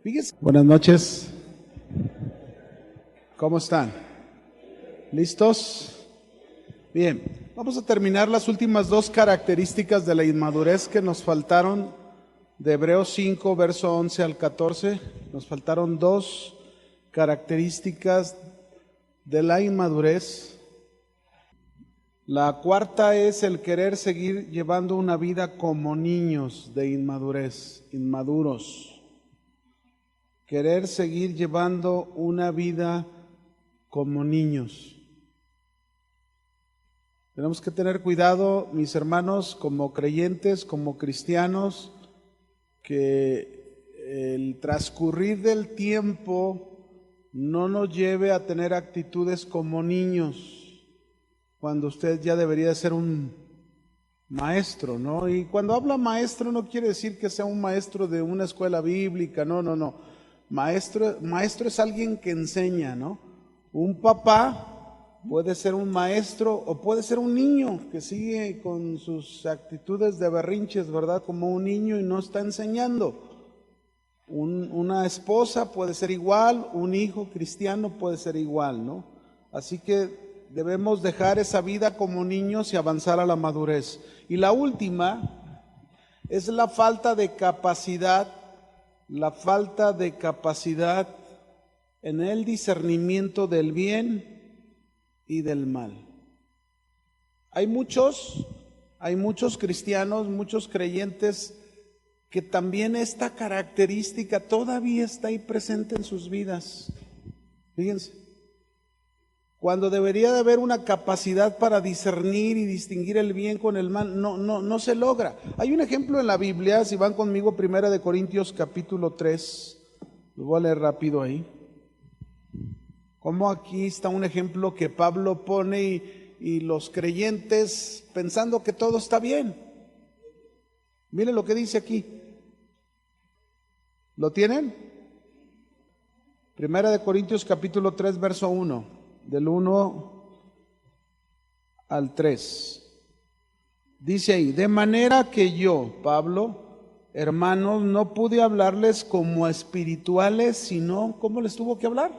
Fíjense. Buenas noches. ¿Cómo están? ¿Listos? Bien, vamos a terminar las últimas dos características de la inmadurez que nos faltaron de Hebreos 5, verso 11 al 14. Nos faltaron dos características de la inmadurez. La cuarta es el querer seguir llevando una vida como niños de inmadurez, inmaduros. Querer seguir llevando una vida como niños. Tenemos que tener cuidado, mis hermanos, como creyentes, como cristianos, que el transcurrir del tiempo no nos lleve a tener actitudes como niños, cuando usted ya debería ser un maestro, ¿no? Y cuando habla maestro no quiere decir que sea un maestro de una escuela bíblica, no. Maestro es alguien que enseña, ¿no? Un papá puede ser un maestro o puede ser un niño que sigue con sus actitudes de berrinches, ¿verdad? Como un niño y no está enseñando. Una esposa puede ser igual, un hijo cristiano puede ser igual, ¿no? Así que debemos dejar esa vida como niños y avanzar a la madurez. Y la última es la falta de capacidad en el discernimiento del bien y del mal. Hay muchos cristianos, muchos creyentes que también esta característica todavía está ahí presente en sus vidas. Fíjense, cuando debería de haber una capacidad para discernir y distinguir el bien con el mal, no se logra. Hay un ejemplo en la Biblia, si van conmigo, 1 Corintios capítulo 3, lo voy a leer rápido ahí. Como aquí está un ejemplo que Pablo pone y los creyentes pensando que todo está bien. Miren lo que dice aquí. ¿Lo tienen? 1 Corintios capítulo 3, verso 1, del 1 al 3. Dice ahí: de manera que yo, Pablo, hermanos, no pude hablarles como a espirituales, sino, ¿cómo les tuvo que hablar?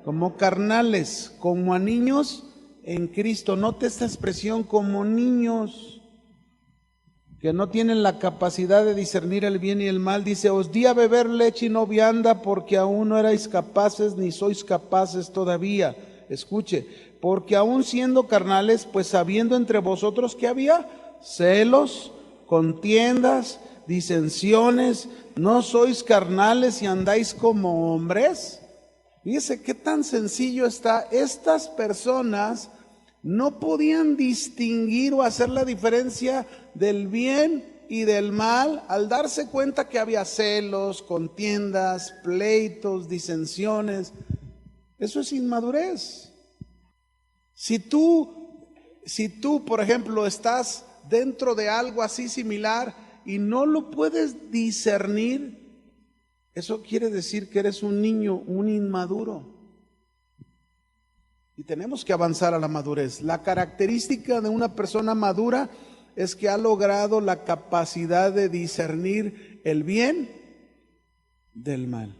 Como carnales, como a niños en Cristo. Note esta expresión, como niños que no tienen la capacidad de discernir el bien y el mal. Dice: os di a beber leche y no vianda, porque aún no erais capaces, ni sois capaces todavía. Escuche, porque aún siendo carnales, pues sabiendo entre vosotros que había celos, contiendas, disensiones, ¿no sois carnales y andáis como hombres? Fíjese qué tan sencillo está. Estas personas no podían distinguir o hacer la diferencia del bien y del mal al darse cuenta que había celos, contiendas, pleitos, disensiones. Eso es inmadurez. Si tú, por ejemplo, estás dentro de algo así similar y no lo puedes discernir, eso quiere decir que eres un niño, un inmaduro. Y tenemos que avanzar a la madurez. La característica de una persona madura es que ha logrado la capacidad de discernir el bien del mal.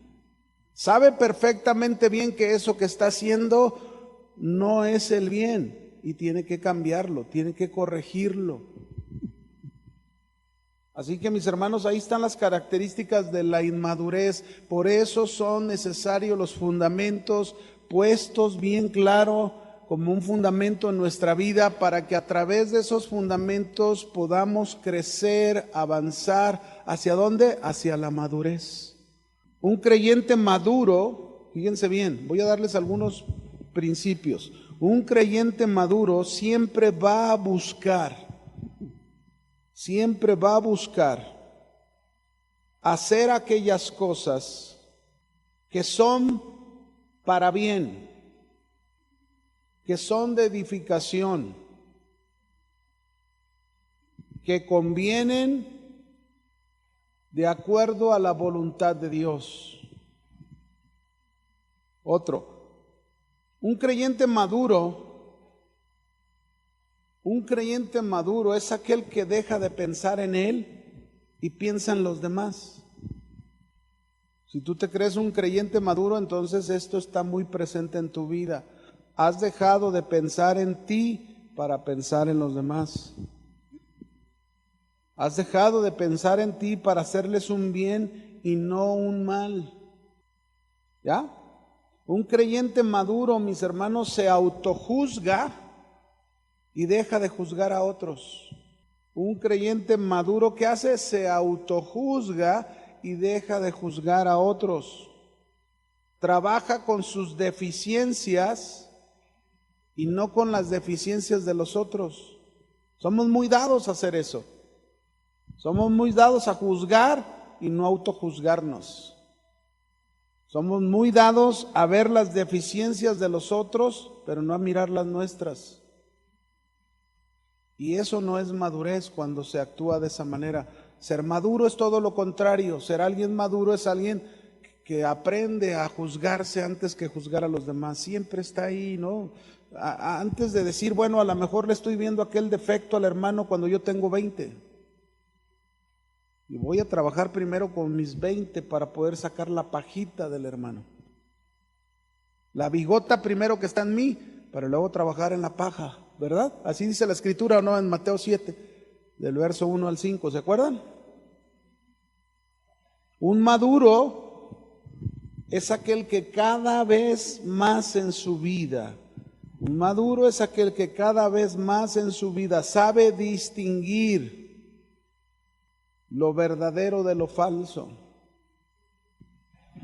Sabe perfectamente bien que eso que está haciendo no es el bien y tiene que cambiarlo, tiene que corregirlo. Así que, mis hermanos, ahí están las características de la inmadurez. Por eso son necesarios los fundamentos puestos bien claro como un fundamento en nuestra vida, para que a través de esos fundamentos podamos crecer, avanzar. ¿Hacia dónde? Hacia la madurez. Un creyente maduro, fíjense bien, voy a darles algunos principios. Un creyente maduro siempre va a buscar hacer aquellas cosas que son para bien, que son de edificación, que convienen de acuerdo a la voluntad de Dios. Otro, un creyente maduro es aquel que deja de pensar en él y piensa en los demás. Si tú te crees un creyente maduro, entonces esto está muy presente en tu vida. Has dejado de pensar en ti para pensar en los demás. Has dejado de pensar en ti para hacerles un bien y no un mal. ¿Ya? Un creyente maduro, mis hermanos, se autojuzga y deja de juzgar a otros. Un creyente maduro, ¿qué hace? Se autojuzga y deja de juzgar a otros. Trabaja con sus deficiencias y no con las deficiencias de los otros. Somos muy dados a hacer eso. Somos muy dados a juzgar y no autojuzgarnos. Somos muy dados a ver las deficiencias de los otros, pero no a mirar las nuestras. Y eso no es madurez cuando se actúa de esa manera. Ser maduro es todo lo contrario. Ser alguien maduro es alguien que aprende a juzgarse antes que juzgar a los demás. Siempre está ahí, ¿no? Antes de decir, bueno, a lo mejor le estoy viendo aquel defecto al hermano cuando yo tengo 20. Y voy a trabajar primero con mis 20 para poder sacar la pajita del hermano. La bigota primero que está en mí, para luego trabajar en la paja, ¿verdad? Así dice la Escritura, ¿o no? En Mateo 7, del verso 1 al 5, ¿se acuerdan? Un maduro es aquel que cada vez más en su vida, un maduro es aquel que cada vez más en su vida sabe distinguir lo verdadero de lo falso.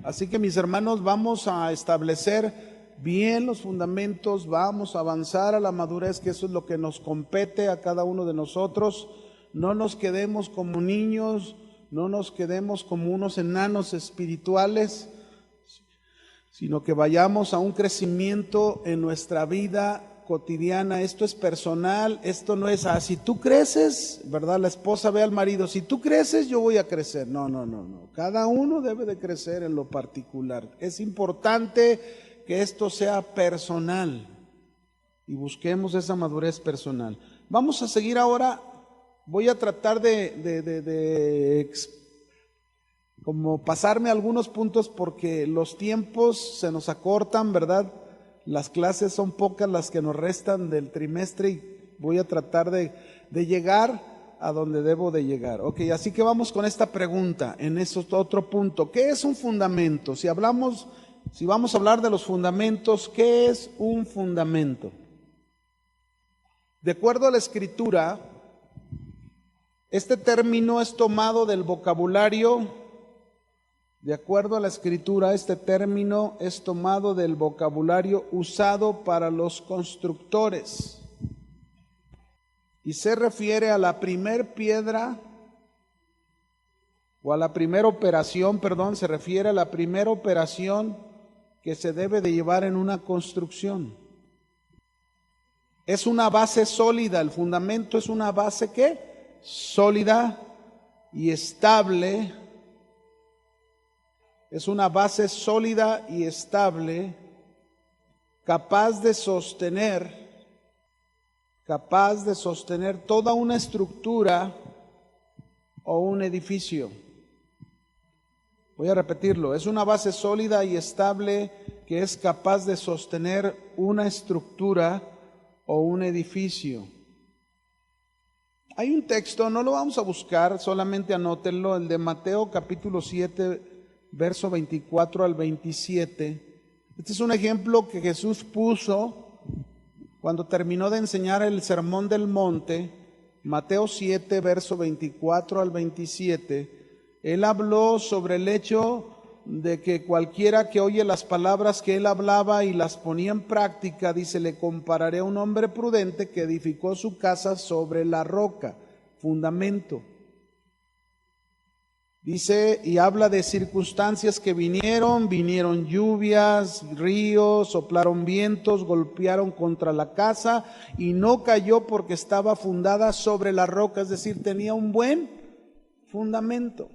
Así que, mis hermanos, vamos a establecer bien los fundamentos, vamos a avanzar a la madurez, que eso es lo que nos compete a cada uno de nosotros. No nos quedemos como niños, no nos quedemos como unos enanos espirituales, sino que vayamos a un crecimiento en nuestra vida cotidiana. Esto es personal, esto no es, si tú creces, ¿verdad? La esposa ve al marido, si tú creces, yo voy a crecer. No. Cada uno debe de crecer en lo particular. Es importante que esto sea personal y busquemos esa madurez personal. Vamos a seguir ahora. Voy a tratar de como pasarme algunos puntos porque los tiempos se nos acortan, ¿verdad? Las clases son pocas las que nos restan del trimestre y voy a tratar de llegar a donde debo de llegar. Ok, así que vamos con esta pregunta en ese otro punto. ¿Qué es un fundamento? Si vamos a hablar de los fundamentos, ¿qué es un fundamento? De acuerdo a la Escritura, este término es tomado del vocabulario, de acuerdo a la Escritura, este término es tomado del vocabulario usado para los constructores y se refiere a la primer piedra o a la primera operación, se refiere a la primera operación que se debe de llevar en una construcción. Es una base sólida, el fundamento es una base ¿qué? Sólida y estable. Es una base sólida y estable, capaz de sostener toda una estructura o un edificio. Voy a repetirlo, es una base sólida y estable que es capaz de sostener una estructura o un edificio. Hay un texto, no lo vamos a buscar, solamente anótenlo, el de Mateo capítulo 7, verso 24 al 27. Este es un ejemplo que Jesús puso cuando terminó de enseñar el Sermón del Monte. Mateo 7, verso 24 al 27. Él habló sobre el hecho de que cualquiera que oye las palabras que él hablaba y las ponía en práctica, dice, le compararé a un hombre prudente que edificó su casa sobre la roca, fundamento. Dice, y habla de circunstancias que vinieron lluvias, ríos, soplaron vientos, golpearon contra la casa y no cayó porque estaba fundada sobre la roca, es decir, tenía un buen fundamento.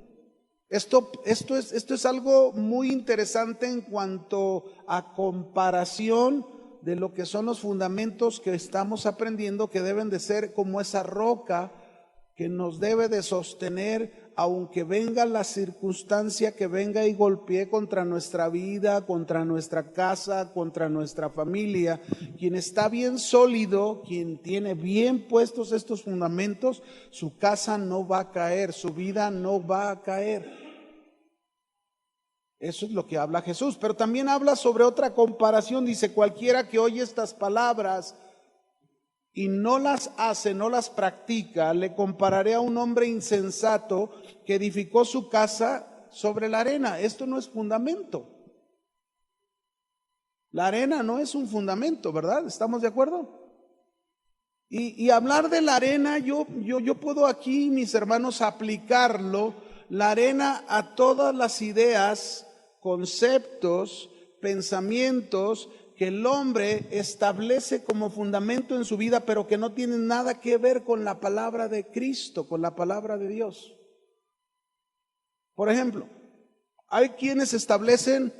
Esto es algo muy interesante en cuanto a comparación de lo que son los fundamentos que estamos aprendiendo, que deben de ser como esa roca que nos debe de sostener aunque venga la circunstancia que venga y golpee contra nuestra vida, contra nuestra casa, contra nuestra familia, quien está bien sólido, quien tiene bien puestos estos fundamentos, su casa no va a caer, su vida no va a caer. Eso es lo que habla Jesús, pero también habla sobre otra comparación. Dice, cualquiera que oye estas palabras y no las hace, no las practica, le compararé a un hombre insensato que edificó su casa sobre la arena. Esto no es fundamento. La arena no es un fundamento, ¿verdad? ¿Estamos de acuerdo? Y hablar de la arena, yo puedo aquí, mis hermanos, aplicarlo, la arena a todas las ideas, conceptos, pensamientos que el hombre establece como fundamento en su vida, pero que no tienen nada que ver con la palabra de Cristo, con la palabra de Dios. Por ejemplo, hay quienes establecen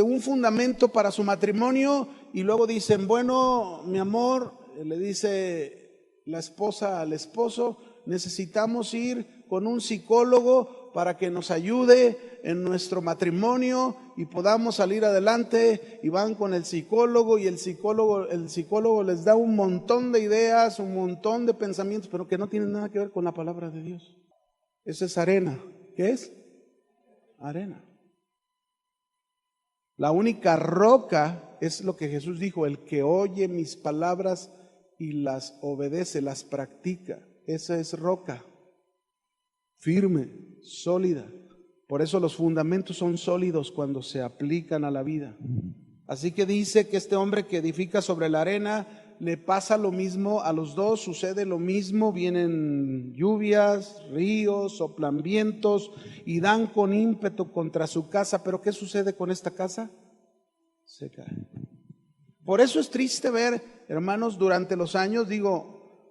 un fundamento para su matrimonio y luego dicen, bueno, mi amor, le dice la esposa al esposo, necesitamos ir con un psicólogo para que nos ayude en nuestro matrimonio y podamos salir adelante, y van con el psicólogo y el psicólogo les da un montón de ideas, un montón de pensamientos, pero que no tienen nada que ver con la palabra de Dios. Eso es arena. ¿Qué es? Arena. La única roca es lo que Jesús dijo, el que oye mis palabras y las obedece, las practica. Esa es roca, firme, sólida. Por eso los fundamentos son sólidos cuando se aplican a la vida. Así que dice que este hombre que edifica sobre la arena, le pasa lo mismo a los dos, sucede lo mismo, vienen lluvias, ríos, soplan vientos y dan con ímpetu contra su casa. Pero ¿qué sucede con esta casa? Se cae. Por eso es triste ver, hermanos, durante los años,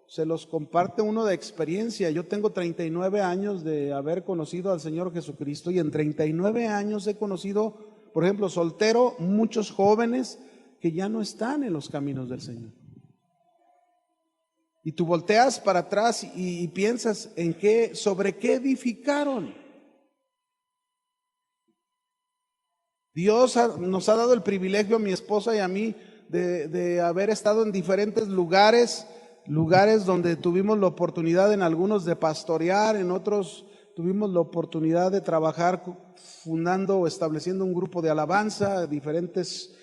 se los comparte uno de experiencia. Yo tengo 39 años de haber conocido al Señor Jesucristo y en 39 años he conocido, por ejemplo, soltero, muchos jóvenes que ya no están en los caminos del Señor. Y tú volteas para atrás y piensas sobre qué edificaron. Dios nos ha dado el privilegio a mi esposa y a mí de haber estado en diferentes lugares donde tuvimos la oportunidad, en algunos de pastorear, en otros tuvimos la oportunidad de trabajar fundando o estableciendo un grupo de alabanza, diferentes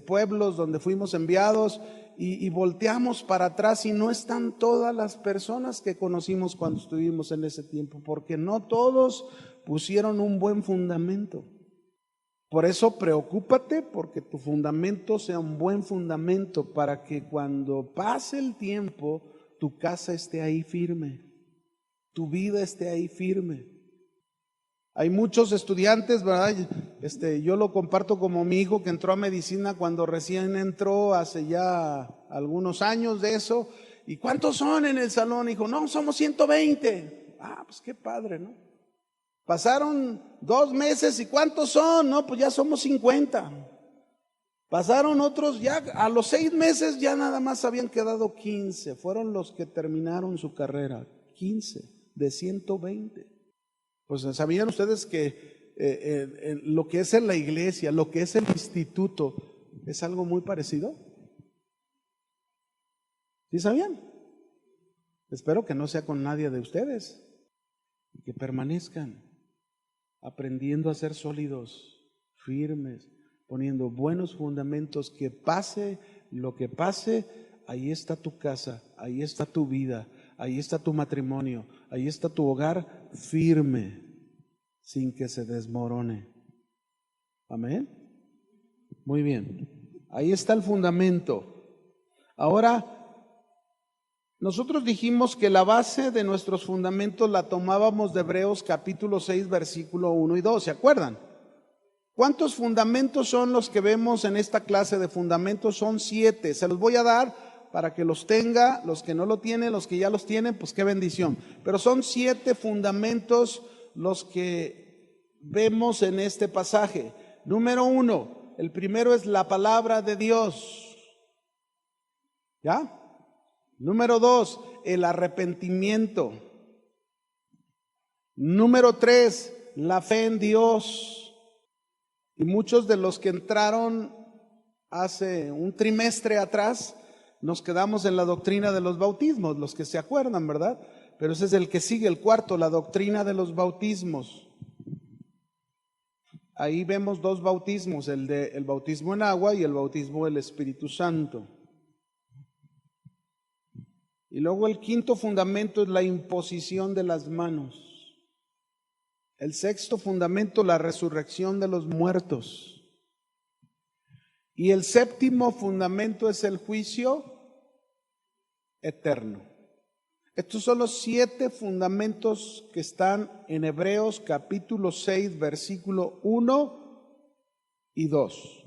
pueblos donde fuimos enviados, y volteamos para atrás y no están todas las personas que conocimos cuando estuvimos en ese tiempo, porque no todos pusieron un buen fundamento. Por eso preocúpate porque tu fundamento sea un buen fundamento, para que cuando pase el tiempo tu casa esté ahí firme, tu vida esté ahí firme. Hay muchos estudiantes, ¿verdad? Yo lo comparto como mi hijo que entró a medicina cuando recién entró, hace ya algunos años de eso. ¿Y cuántos son en el salón? Dijo, no, somos 120. Ah, pues qué padre, ¿no? Pasaron 2 meses y ¿cuántos son? No, pues ya somos 50. Pasaron otros, ya a los 6 meses ya nada más habían quedado 15. Fueron los que terminaron su carrera, 15 de 120. Pues ¿sabían ustedes que lo que es en la iglesia, lo que es el instituto, es algo muy parecido? ¿Sí sabían? Espero que no sea con nadie de ustedes, y que permanezcan aprendiendo a ser sólidos, firmes, poniendo buenos fundamentos, que pase lo que pase, ahí está tu casa, ahí está tu vida, ahí está tu matrimonio, ahí está tu hogar firme, sin que se desmorone. Amén. Muy bien. Ahí está el fundamento. Ahora, nosotros dijimos que la base de nuestros fundamentos la tomábamos de Hebreos capítulo 6, versículo 1 y 2, ¿se acuerdan? ¿Cuántos fundamentos son los que vemos en esta clase de fundamentos? Son 7. Se los voy a dar para que los tenga, los que no lo tienen, los que ya los tienen, pues qué bendición. Pero son 7 fundamentos los que vemos en este pasaje. Número 1, el primero es la palabra de Dios. ¿Ya? Número 2, el arrepentimiento. Número 3, la fe en Dios. Y muchos de los que entraron hace un trimestre atrás, nos quedamos en la doctrina de los bautismos, los que se acuerdan, ¿verdad? Pero ese es el que sigue, el cuarto, la doctrina de los bautismos. Ahí vemos dos bautismos, el bautismo en agua y el bautismo del Espíritu Santo. Y luego el quinto fundamento es la imposición de las manos. El sexto fundamento, la resurrección de los muertos. Y el séptimo fundamento es el juicio eterno. Estos son los 7 fundamentos que están en Hebreos capítulo 6, versículo 1 y 2.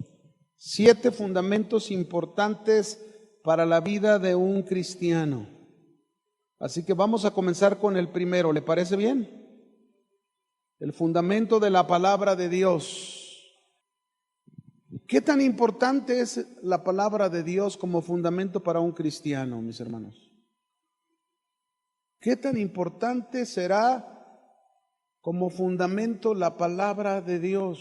7 fundamentos importantes para la vida de un cristiano. Así que vamos a comenzar con el primero, ¿le parece bien? El fundamento de la palabra de Dios. ¿Qué tan importante es la palabra de Dios como fundamento para un cristiano, mis hermanos? ¿Qué tan importante será como fundamento la palabra de Dios?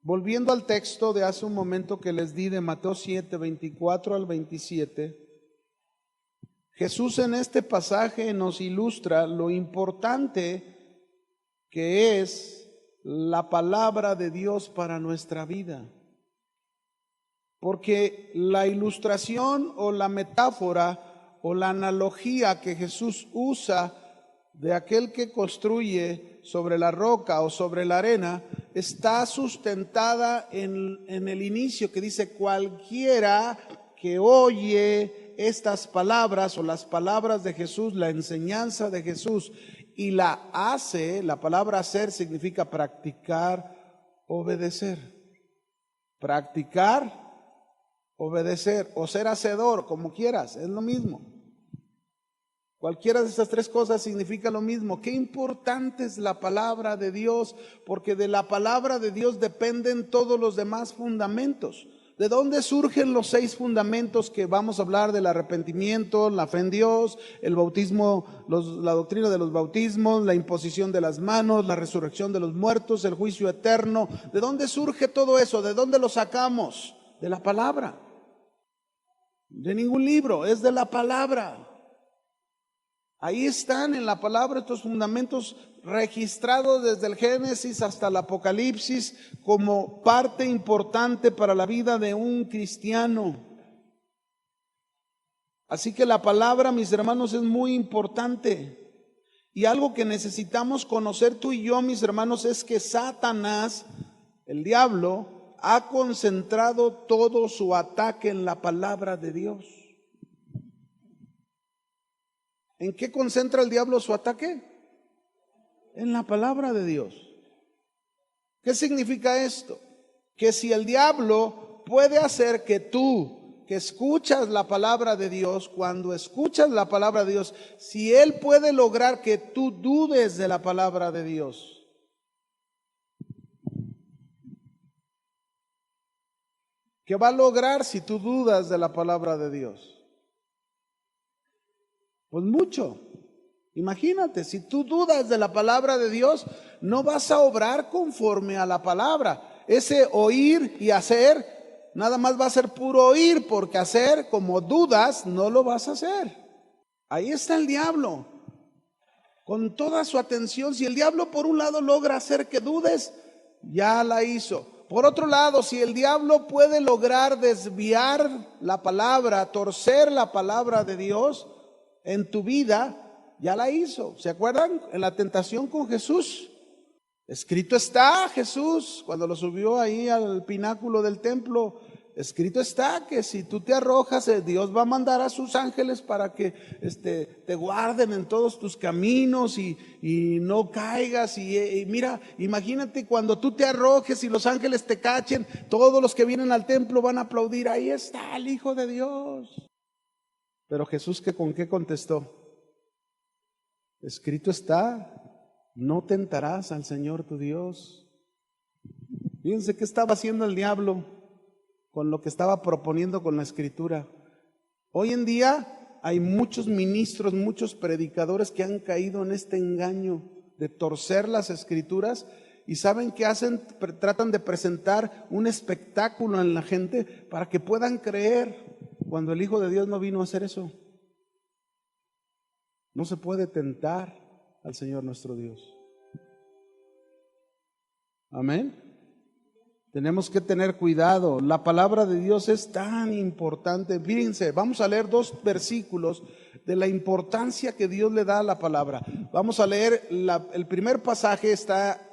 Volviendo al texto de hace un momento que les di de Mateo 7, 24 al 27, Jesús en este pasaje nos ilustra lo importante que es la palabra de Dios para nuestra vida. Porque la ilustración o la metáfora o la analogía que Jesús usa de aquel que construye sobre la roca o sobre la arena está sustentada en el inicio que dice: cualquiera que oye estas palabras o las palabras de Jesús, la enseñanza de Jesús, y la hace. La palabra hacer significa practicar, obedecer. Practicar, obedecer o ser hacedor, como quieras, es lo mismo. Cualquiera de estas 3 cosas significa lo mismo. Qué importante es la palabra de Dios, porque de la palabra de Dios dependen todos los demás fundamentos. ¿De dónde surgen los 6 fundamentos que vamos a hablar? Del arrepentimiento, la fe en Dios, el bautismo, la doctrina de los bautismos, la imposición de las manos, la resurrección de los muertos, el juicio eterno. ¿De dónde surge todo eso? ¿De dónde lo sacamos? De la palabra. De ningún libro, es de la palabra. Ahí están en la palabra estos fundamentos registrados desde el Génesis hasta el Apocalipsis como parte importante para la vida de un cristiano. Así que la palabra, mis hermanos, es muy importante. Y algo que necesitamos conocer tú y yo, mis hermanos, es que Satanás, el diablo, ha concentrado todo su ataque en la palabra de Dios. ¿En qué concentra el diablo su ataque? En la palabra de Dios. ¿Qué significa esto? Que si el diablo puede hacer que tú, que escuchas la palabra de Dios, cuando escuchas la palabra de Dios, si él puede lograr que tú dudes de la palabra de Dios, ¿qué va a lograr si tú dudas de la palabra de Dios? Pues mucho. Imagínate, si tú dudas de la palabra de Dios, no vas a obrar conforme a la palabra. Ese oír y hacer, nada más va a ser puro oír, porque hacer, como dudas, no lo vas a hacer. Ahí está el diablo, con toda su atención. Si el diablo por un lado logra hacer que dudes, ya la hizo. Por otro lado, si el diablo puede lograr desviar la palabra, torcer la palabra de Dios en tu vida, ya la hizo. ¿Se acuerdan? En la tentación con Jesús. Escrito está, Jesús, cuando lo subió ahí al pináculo del templo, escrito está que si tú te arrojas, Dios va a mandar a sus ángeles para que te guarden en todos tus caminos y no caigas. Y mira, imagínate cuando tú te arrojes y los ángeles te cachen, todos los que vienen al templo van a aplaudir. Ahí está el Hijo de Dios. Pero Jesús, ¿con qué contestó? Escrito está, no tentarás al Señor tu Dios. Fíjense qué estaba haciendo el diablo con lo que estaba proponiendo con la Escritura. Hoy en día hay muchos ministros, muchos predicadores que han caído en este engaño de torcer las escrituras. ¿Y saben qué hacen? Tratan de presentar un espectáculo en la gente para que puedan creer, cuando el Hijo de Dios no vino a hacer eso. No se puede tentar al Señor nuestro Dios. Amén. Tenemos que tener cuidado. La palabra de Dios es tan importante. Fíjense, vamos a leer 2 versículos de la importancia que Dios le da a la palabra. Vamos a leer el primer pasaje, está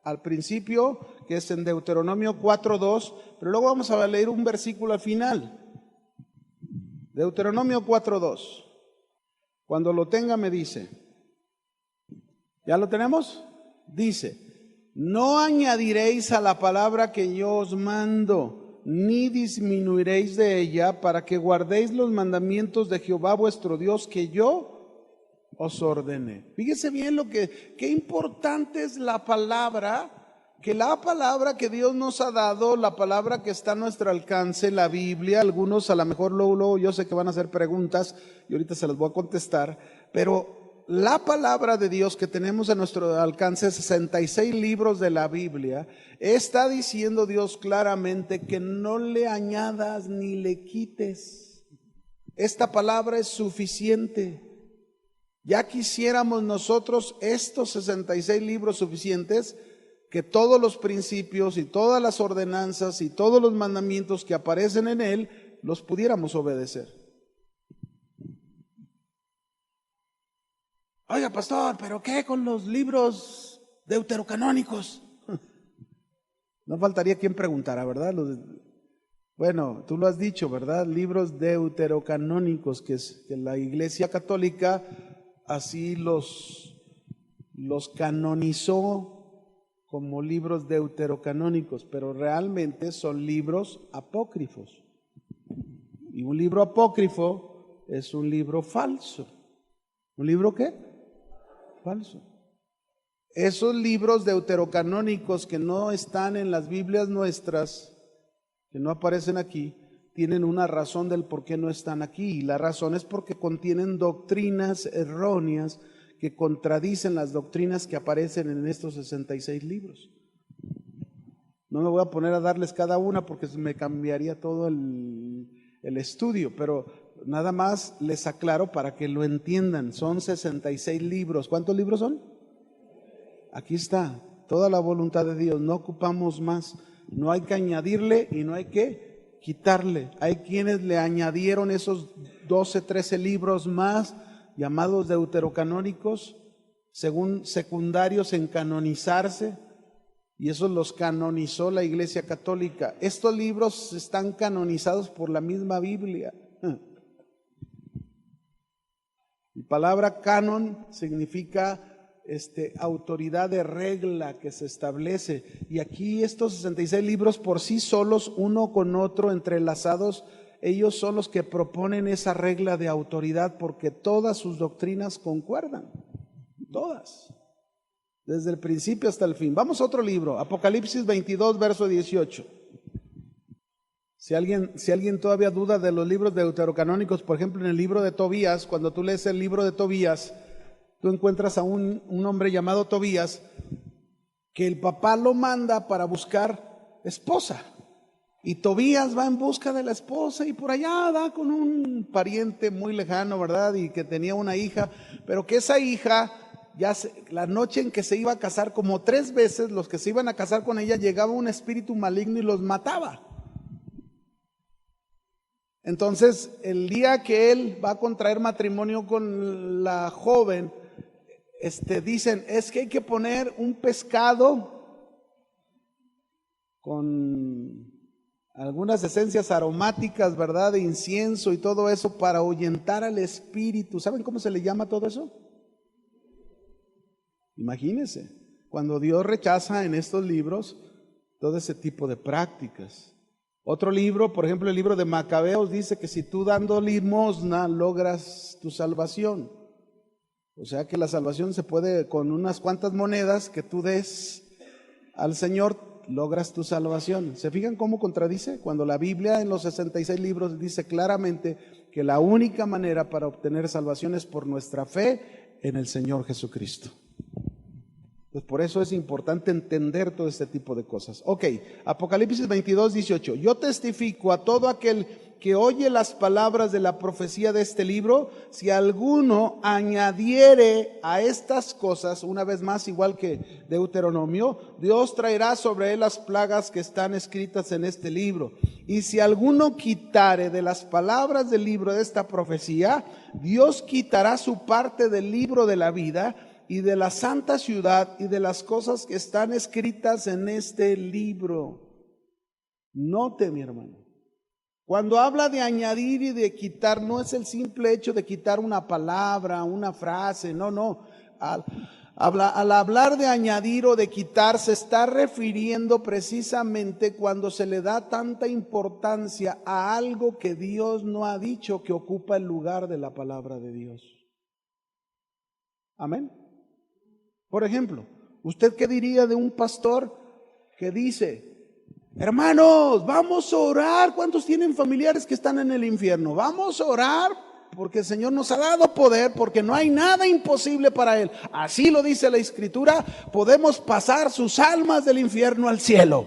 al principio, que es en Deuteronomio 4:2, pero luego vamos a leer un versículo al final. Deuteronomio 4:2. Cuando lo tenga me dice. ¿Ya lo tenemos? Dice: no añadiréis a la palabra que yo os mando, ni disminuiréis de ella, para que guardéis los mandamientos de Jehová vuestro Dios que yo os ordené. Fíjese bien qué importante es la palabra, que la palabra que Dios nos ha dado, la palabra que está a nuestro alcance, la Biblia. Algunos a lo mejor luego yo sé que van a hacer preguntas y ahorita se las voy a contestar, pero la palabra de Dios que tenemos a nuestro alcance, 66 libros de la Biblia, está diciendo Dios claramente que no le añadas ni le quites. Esta palabra es suficiente. Ya quisiéramos nosotros estos 66 libros suficientes, que todos los principios y todas las ordenanzas y todos los mandamientos que aparecen en él los pudiéramos obedecer. Oiga, pastor, ¿pero qué con los libros deuterocanónicos? No faltaría quien preguntara, ¿verdad? Bueno, tú lo has dicho, ¿verdad? Libros deuterocanónicos, que la Iglesia Católica así los canonizó como libros deuterocanónicos, pero realmente son libros apócrifos. Y un libro apócrifo es un libro falso. ¿Un libro qué? Falso. Esos libros deuterocanónicos que no están en las Biblias nuestras, que no aparecen aquí, tienen una razón del por qué no están aquí. Y la razón es porque contienen doctrinas erróneas que contradicen las doctrinas que aparecen en estos 66 libros. No me voy a poner a darles cada una porque me cambiaría todo el estudio, pero nada más les aclaro para que lo entiendan. Son 66 libros. ¿Cuántos libros son? Aquí está, toda la voluntad de Dios. No ocupamos más. No hay que añadirle y no hay que quitarle. Hay quienes le añadieron esos 12, 13 libros más, llamados deuterocanónicos, según secundarios en canonizarse, y esos los canonizó la Iglesia Católica. Estos libros están canonizados por la misma Biblia. La palabra canon significa autoridad de regla que se establece. Y aquí estos 66 libros por sí solos, uno con otro, entrelazados, ellos son los que proponen esa regla de autoridad, porque todas sus doctrinas concuerdan. Todas. Desde el principio hasta el fin. Vamos a otro libro, Apocalipsis 22, verso 18. Si alguien todavía duda de los libros deuterocanónicos, por ejemplo, en el libro de Tobías, cuando tú lees el libro de Tobías, tú encuentras a un hombre llamado Tobías, que el papá lo manda para buscar esposa. Y Tobías va en busca de la esposa y por allá da con un pariente muy lejano, ¿verdad? Y que tenía una hija, pero que esa hija, la noche en que se iba a casar, como 3 veces los que se iban a casar con ella, llegaba un espíritu maligno y los mataba. Entonces, el día que él va a contraer matrimonio con la joven, dicen, es que hay que poner un pescado con algunas esencias aromáticas, ¿verdad? De incienso y todo eso para ahuyentar al espíritu. ¿Saben cómo se le llama todo eso? Imagínense, cuando Dios rechaza en estos libros todo ese tipo de prácticas. Otro libro, por ejemplo, el libro de Macabeos, dice que si tú dando limosna logras tu salvación. O sea que la salvación se puede con unas cuantas monedas que tú des al Señor, logras tu salvación. ¿Se fijan cómo contradice? Cuando la Biblia en los 66 libros dice claramente que la única manera para obtener salvación es por nuestra fe en el Señor Jesucristo. Pues por eso es importante entender todo este tipo de cosas. Ok, Apocalipsis 22, 18. Yo testifico a todo aquel que oye las palabras de la profecía de este libro, si alguno añadiere a estas cosas, una vez más igual que Deuteronomio, Dios traerá sobre él las plagas que están escritas en este libro. Y si alguno quitare de las palabras del libro de esta profecía, Dios quitará su parte del libro de la vida y de la santa ciudad y de las cosas que están escritas en este libro. Note, mi hermano, cuando habla de añadir y de quitar, no es el simple hecho de quitar una palabra, una frase, no. Al hablar de añadir o de quitar, se está refiriendo precisamente cuando se le da tanta importancia a algo que Dios no ha dicho, que ocupa el lugar de la palabra de Dios. Amén. Por ejemplo, ¿usted qué diría de un pastor que dice: hermanos, vamos a orar? ¿Cuántos tienen familiares que están en el infierno? Vamos a orar porque el Señor nos ha dado poder, porque no hay nada imposible para Él. Así lo dice la Escritura, podemos pasar sus almas del infierno al cielo.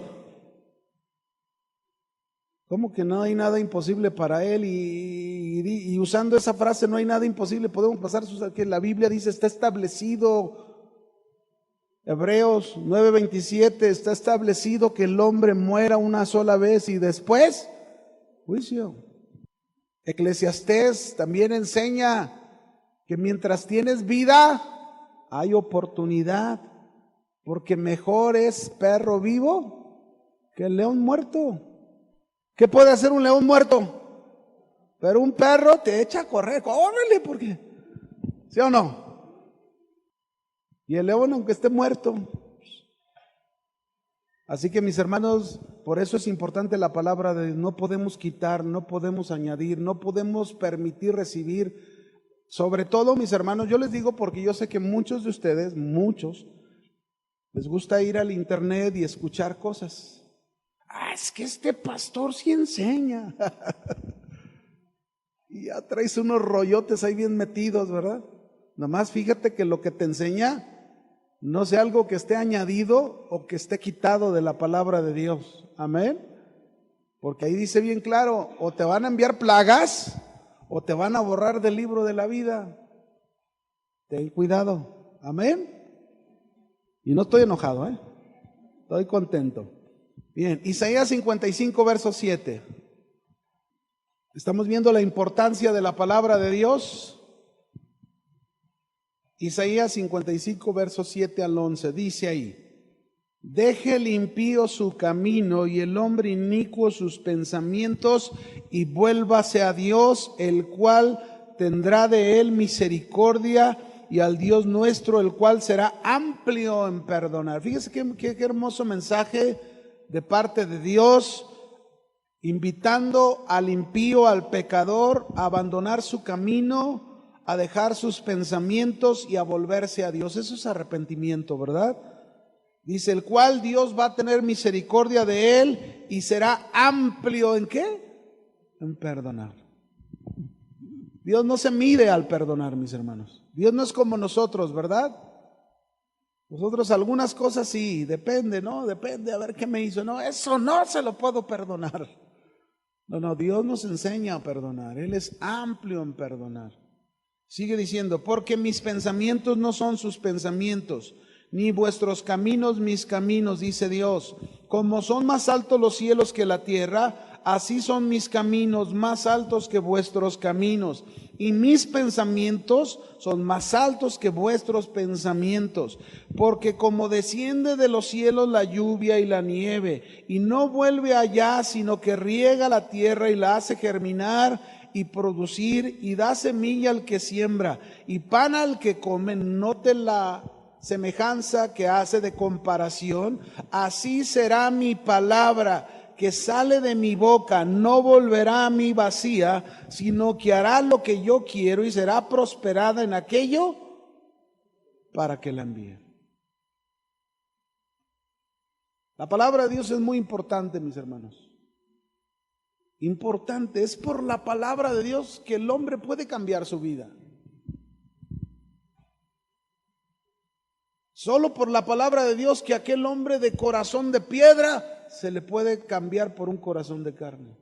¿Cómo que no hay nada imposible para Él? Y usando esa frase, no hay nada imposible, podemos pasar sus almas, que la Biblia dice, está establecido. Hebreos 9:27, está establecido que el hombre muera una sola vez y después juicio. Eclesiastés también enseña que mientras tienes vida hay oportunidad, porque mejor es perro vivo que el león muerto. ¿Qué puede hacer un león muerto? Pero un perro te echa a correr, córrele, porque, ¿sí o no? Y el león, aunque esté muerto. Así que, mis hermanos, por eso es importante la palabra de Dios. No podemos quitar, no podemos añadir, no podemos permitir recibir. Sobre todo, mis hermanos, yo les digo porque yo sé que muchos de ustedes, muchos, les gusta ir al internet y escuchar cosas. Es que este pastor sí enseña. Y ya traes unos rollotes ahí bien metidos, ¿verdad? Nomás fíjate que lo que te enseña no sea algo que esté añadido o que esté quitado de la palabra de Dios. Amén. Porque ahí dice bien claro, o te van a enviar plagas o te van a borrar del libro de la vida. Ten cuidado. Amén. Y no estoy enojado, estoy contento. Bien, Isaías 55, verso 7. Estamos viendo la importancia de la palabra de Dios. Isaías 55, versos 7 al 11, dice ahí: deje el impío su camino y el hombre inicuo sus pensamientos, y vuélvase a Dios, el cual tendrá de él misericordia, y al Dios nuestro, el cual será amplio en perdonar. Fíjese qué hermoso mensaje de parte de Dios, invitando al impío, al pecador, a abandonar su camino, a dejar sus pensamientos y a volverse a Dios. Eso es arrepentimiento, ¿verdad? Dice, el cual Dios va a tener misericordia de él y será amplio ¿en qué? En perdonar. Dios no se mide al perdonar, mis hermanos. Dios no es como nosotros, ¿verdad? Nosotros algunas cosas sí, depende, ¿no? Depende, a ver qué me hizo. No, eso no se lo puedo perdonar. No, Dios nos enseña a perdonar. Él es amplio en perdonar. Sigue diciendo, porque mis pensamientos no son sus pensamientos, ni vuestros caminos mis caminos, dice Dios. Como son más altos los cielos que la tierra, así son mis caminos más altos que vuestros caminos, y mis pensamientos son más altos que vuestros pensamientos. Porque como desciende de los cielos la lluvia y la nieve, y no vuelve allá, sino que riega la tierra y la hace germinar y producir, y da semilla al que siembra y pan al que come. Note la semejanza que hace de comparación. Así será mi palabra que sale de mi boca, no volverá a mí vacía, sino que hará lo que yo quiero y será prosperada en aquello para que la envíe. La palabra de Dios es muy importante, mis hermanos. Importante, es por la palabra de Dios que el hombre puede cambiar su vida. Solo por la palabra de Dios que aquel hombre de corazón de piedra se le puede cambiar por un corazón de carne.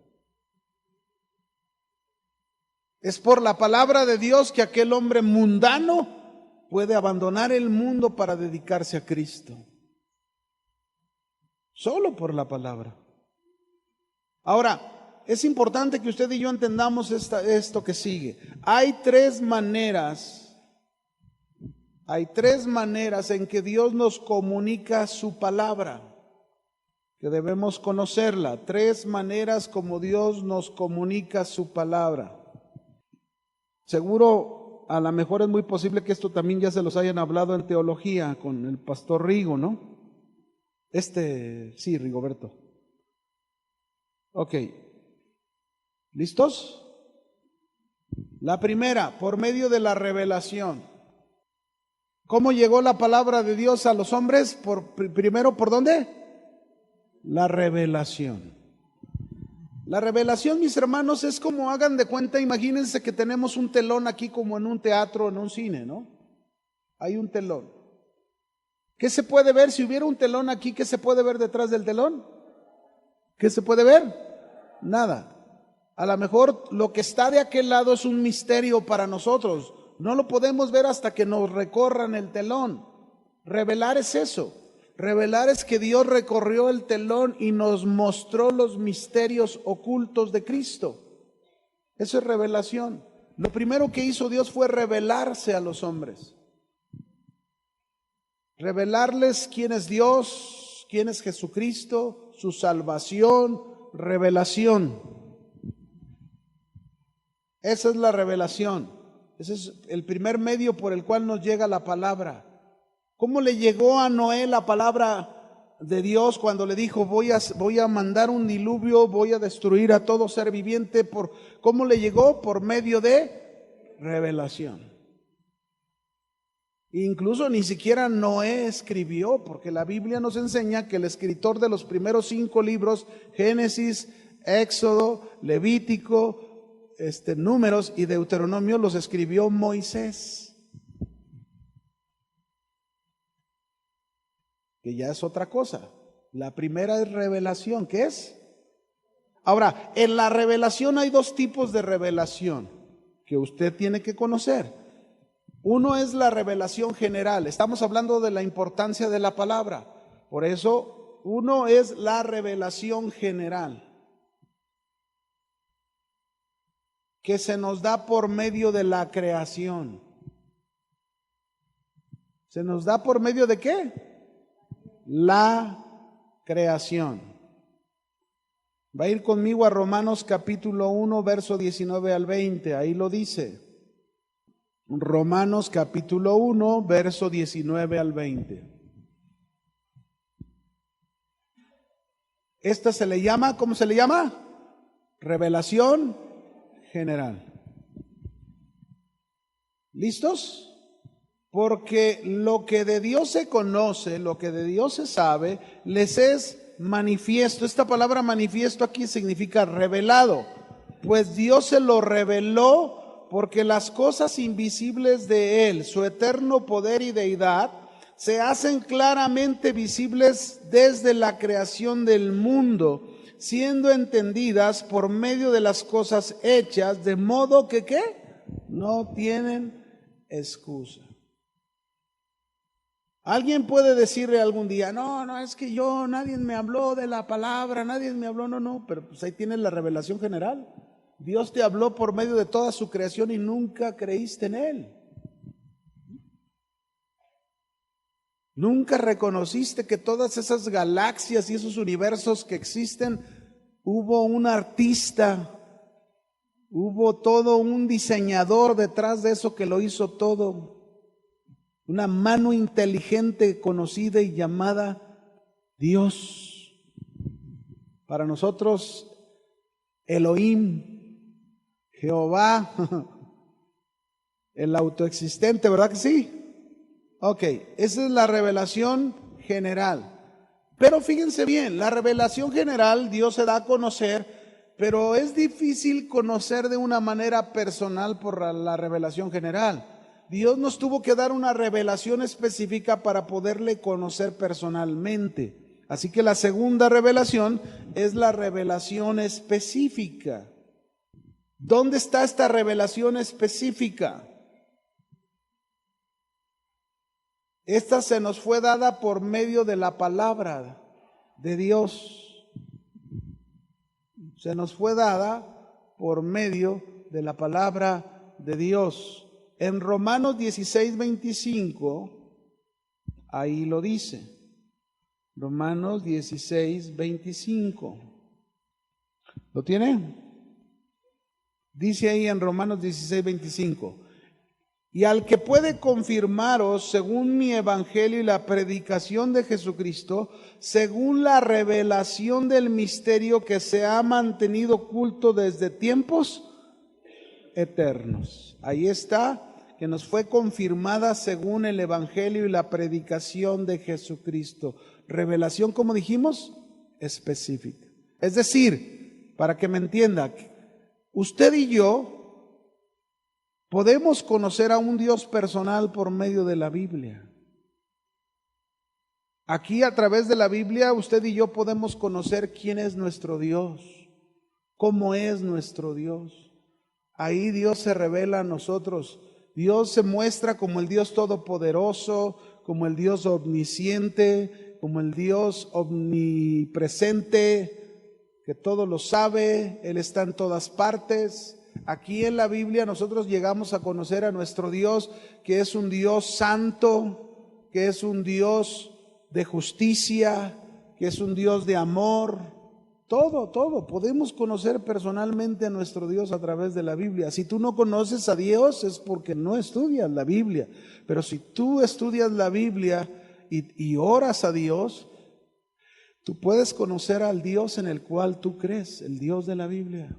Es por la palabra de Dios que aquel hombre mundano puede abandonar el mundo para dedicarse a Cristo. Solo por la palabra. Ahora, es importante que usted y yo entendamos esto que sigue. Hay tres maneras en que Dios nos comunica su palabra, que debemos conocerla. Tres maneras como Dios nos comunica su palabra. Seguro, a lo mejor es muy posible que esto también ya se los hayan hablado en teología con el pastor Rigo, ¿no? Sí, Rigoberto. Ok. ¿Listos? La primera, por medio de la revelación. ¿Cómo llegó la palabra de Dios a los hombres? Primero, ¿por dónde? La revelación. La revelación, mis hermanos, es como, hagan de cuenta, imagínense que tenemos un telón aquí como en un teatro, en un cine, ¿no? Hay un telón. ¿Qué se puede ver? Si hubiera un telón aquí, ¿qué se puede ver detrás del telón? ¿Qué se puede ver? Nada. A lo mejor lo que está de aquel lado es un misterio para nosotros. No lo podemos ver hasta que nos recorran el telón. Revelar es eso. Revelar es que Dios recorrió el telón y nos mostró los misterios ocultos de Cristo. Eso es revelación. Lo primero que hizo Dios fue revelarse a los hombres. Revelarles quién es Dios, quién es Jesucristo, su salvación, revelación. Esa es la revelación. Ese es el primer medio por el cual nos llega la palabra. ¿Cómo le llegó a Noé la palabra de Dios cuando le dijo, voy a mandar un diluvio, voy a destruir a todo ser viviente? ¿Cómo le llegó? Por medio de revelación. Incluso ni siquiera Noé escribió, porque la Biblia nos enseña que el escritor de los primeros 5 libros, Génesis, Éxodo, Levítico, Números y Deuteronomio, los escribió Moisés. Que ya es otra cosa. La primera es revelación. ¿Qué es? Ahora, en la revelación hay 2 tipos de revelación que usted tiene que conocer. Uno es la revelación general. Estamos hablando de la importancia de la palabra. Por eso, uno es la revelación general, que se nos da por medio de la creación. ¿Se nos da por medio de qué? La creación. Va a ir conmigo a Romanos capítulo 1, verso 19 al 20. Ahí lo dice. Romanos capítulo 1, verso 19 al 20. Esta se le llama, ¿cómo se le llama? Revelación general. ¿Listos? Porque lo que de Dios se conoce, lo que de Dios se sabe, les es manifiesto. Esta palabra manifiesto aquí significa revelado. Pues Dios se lo reveló porque las cosas invisibles de Él, su eterno poder y deidad, se hacen claramente visibles desde la creación del mundo, siendo entendidas por medio de las cosas hechas, de modo que ¿qué? No tienen excusa. Alguien puede decirle algún día, no, es que nadie me habló de la palabra, nadie me habló, no, pero pues ahí tienes la revelación general. Dios te habló por medio de toda su creación y nunca creíste en Él. Nunca reconociste que todas esas galaxias y esos universos que existen, hubo un artista, hubo todo un diseñador detrás de eso que lo hizo todo. Una mano inteligente conocida y llamada Dios. Para nosotros, Elohim, Jehová, el autoexistente, ¿verdad que sí? Ok, esa es la revelación general. Pero fíjense bien, la revelación general Dios se da a conocer, pero es difícil conocer de una manera personal por la revelación general. Dios nos tuvo que dar una revelación específica para poderle conocer personalmente. Así que la segunda revelación es la revelación específica. ¿Dónde está esta revelación específica? Esta se nos fue dada por medio de la palabra de Dios. Se nos fue dada por medio de la palabra de Dios. En Romanos 16:25, ahí lo dice. Romanos 16:25. ¿Lo tiene? Dice ahí en Romanos 16:25. Y al que puede confirmaros según mi evangelio y la predicación de Jesucristo, según la revelación del misterio que se ha mantenido oculto desde tiempos eternos. Ahí está, que nos fue confirmada según el evangelio y la predicación de Jesucristo. Revelación, como dijimos, específica. Es decir, para que me entienda, usted y yo podemos conocer a un Dios personal por medio de la Biblia. Aquí a través de la Biblia usted y yo podemos conocer quién es nuestro Dios, cómo es nuestro Dios. Ahí Dios se revela a nosotros. Dios se muestra como el Dios todopoderoso, como el Dios omnisciente, como el Dios omnipresente, que todo lo sabe. Él está en todas partes. Aquí en la Biblia nosotros llegamos a conocer a nuestro Dios, que es un Dios santo, que es un Dios de justicia, que es un Dios de amor. Todo. Podemos conocer personalmente a nuestro Dios a través de la Biblia. Si tú no conoces a Dios es porque no estudias la Biblia. Pero si tú estudias la Biblia y oras a Dios, tú puedes conocer al Dios en el cual tú crees, el Dios de la Biblia.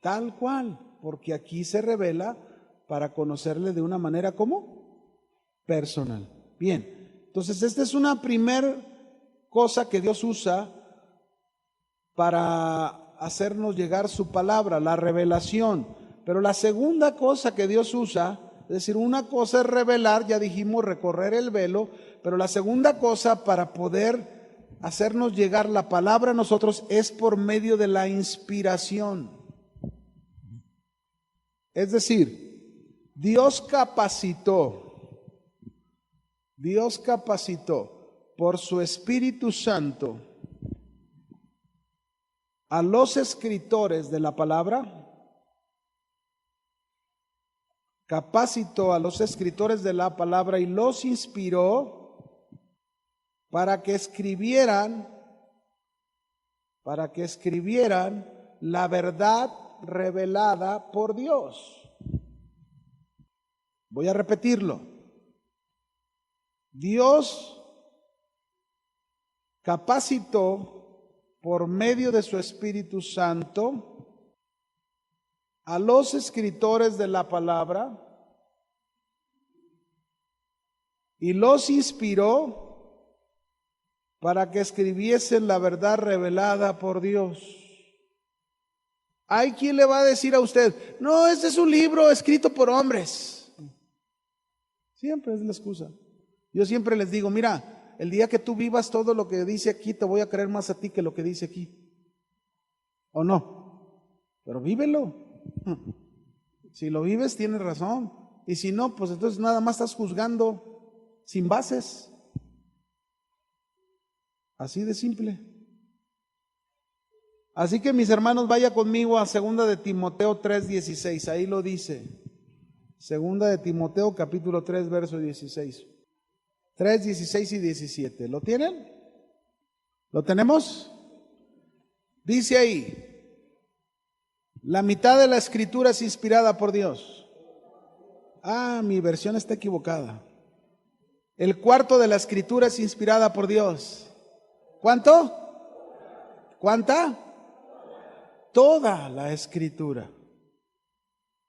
Tal cual, porque aquí se revela para conocerle de una manera ¿cómo? Personal. Bien, entonces esta es una primer cosa que Dios usa para hacernos llegar su palabra, la revelación. Pero la segunda cosa que Dios usa, es decir, una cosa es revelar, ya dijimos, recorrer el velo, pero la segunda cosa para poder hacernos llegar la palabra a nosotros es por medio de la inspiración. Es decir, Dios capacitó por su Espíritu Santo a los escritores de la palabra, capacitó a los escritores de la palabra y los inspiró para que escribieran la verdad revelada por Dios. Voy a repetirlo. Dios capacitó por medio de su Espíritu Santo a los escritores de la palabra y los inspiró para que escribiesen la verdad revelada por Dios. Hay quien le va a decir a usted, no, este es un libro escrito por hombres. Siempre es la excusa. Yo siempre les digo, mira, el día que tú vivas todo lo que dice aquí, te voy a creer más a ti que lo que dice aquí. ¿O no? Pero vívelo. Si lo vives, tienes razón. Y si no, pues entonces nada más estás juzgando sin bases. Así de simple. Así que mis hermanos, vaya conmigo a 2 de Timoteo 3:16, ahí lo dice. 2 de Timoteo capítulo 3 verso 16. 3, 16 y 17. ¿Lo tienen? ¿Lo tenemos? Dice ahí, la mitad de la escritura es inspirada por Dios. Ah, mi versión está equivocada. El cuarto de la escritura es inspirada por Dios. ¿Cuánto? ¿Cuánta? Toda la escritura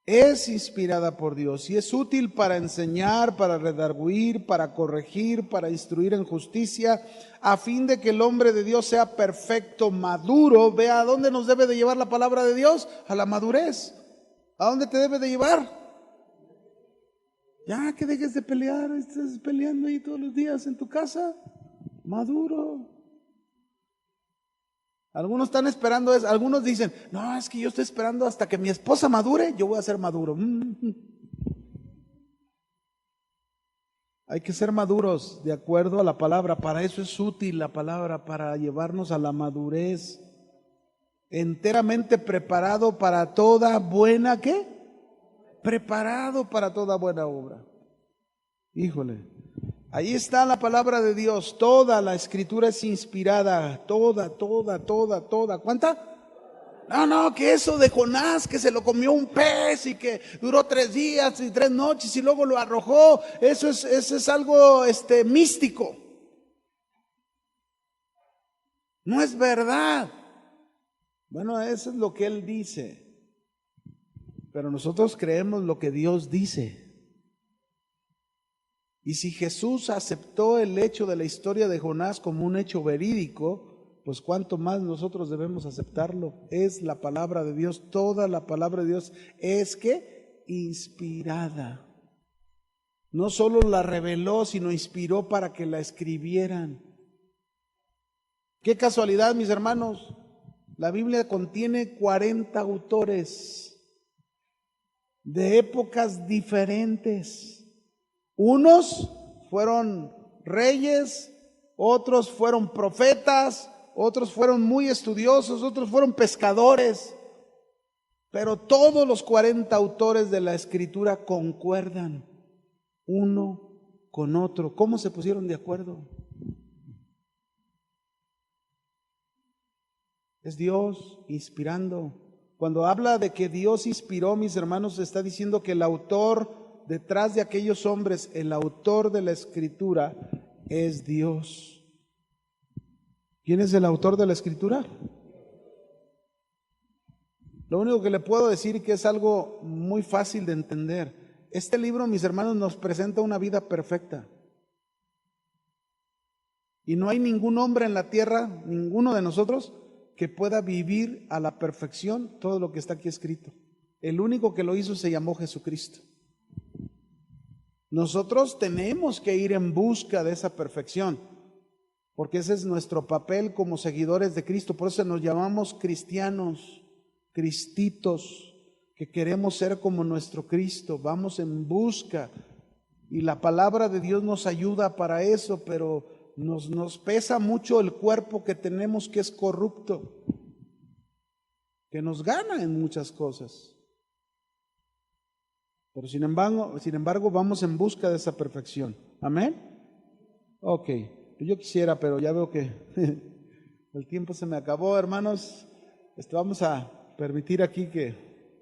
es inspirada por Dios y es útil para enseñar, para redarguir, para corregir, para instruir en justicia, a fin de que el hombre de Dios sea perfecto, maduro. Vea a dónde nos debe de llevar la palabra de Dios, a la madurez. ¿A dónde te debe de llevar? Ya que dejes de pelear, estás peleando ahí todos los días en tu casa. Maduro. Algunos están esperando eso. Algunos dicen, no, es que yo estoy esperando hasta que mi esposa madure, yo voy a ser maduro. Hay que ser maduros de acuerdo a la palabra. Para eso es útil la palabra, para llevarnos a la madurez. Enteramente preparado para toda buena, ¿qué? Preparado para toda buena obra. Híjole, ahí está la palabra de Dios. Toda la escritura es inspirada. Toda. ¿Cuánta? No, que eso de Jonás, que se lo comió un pez y que duró 3 días y 3 noches y luego lo arrojó. Eso es algo místico. No es verdad. Bueno, eso es lo que él dice. Pero nosotros creemos lo que Dios dice. Y si Jesús aceptó el hecho de la historia de Jonás como un hecho verídico, pues cuánto más nosotros debemos aceptarlo. Es la palabra de Dios, toda la palabra de Dios es que inspirada. No solo la reveló, sino inspiró para que la escribieran. Qué casualidad, mis hermanos. La Biblia contiene 40 autores de épocas diferentes. Unos fueron reyes, otros fueron profetas, otros fueron muy estudiosos, otros fueron pescadores. Pero todos los 40 autores de la Escritura concuerdan uno con otro. ¿Cómo se pusieron de acuerdo? Es Dios inspirando. Cuando habla de que Dios inspiró, mis hermanos, está diciendo que el autor detrás de aquellos hombres, el autor de la Escritura, es Dios. ¿Quién es el autor de la Escritura? Lo único que le puedo decir que es algo muy fácil de entender. Este libro, mis hermanos, nos presenta una vida perfecta. Y no hay ningún hombre en la tierra, ninguno de nosotros, que pueda vivir a la perfección todo lo que está aquí escrito. El único que lo hizo se llamó Jesucristo. Nosotros tenemos que ir en busca de esa perfección, porque ese es nuestro papel como seguidores de Cristo. Por eso nos llamamos cristianos, cristitos, que queremos ser como nuestro Cristo. Vamos en busca, y la palabra de Dios nos ayuda para eso, pero nos pesa mucho el cuerpo que tenemos, que es corrupto, que nos gana en muchas cosas. Pero sin embargo vamos en busca de esa perfección. Amén. Ok, yo quisiera, pero ya veo que el tiempo se me acabó, hermanos. Vamos a permitir aquí que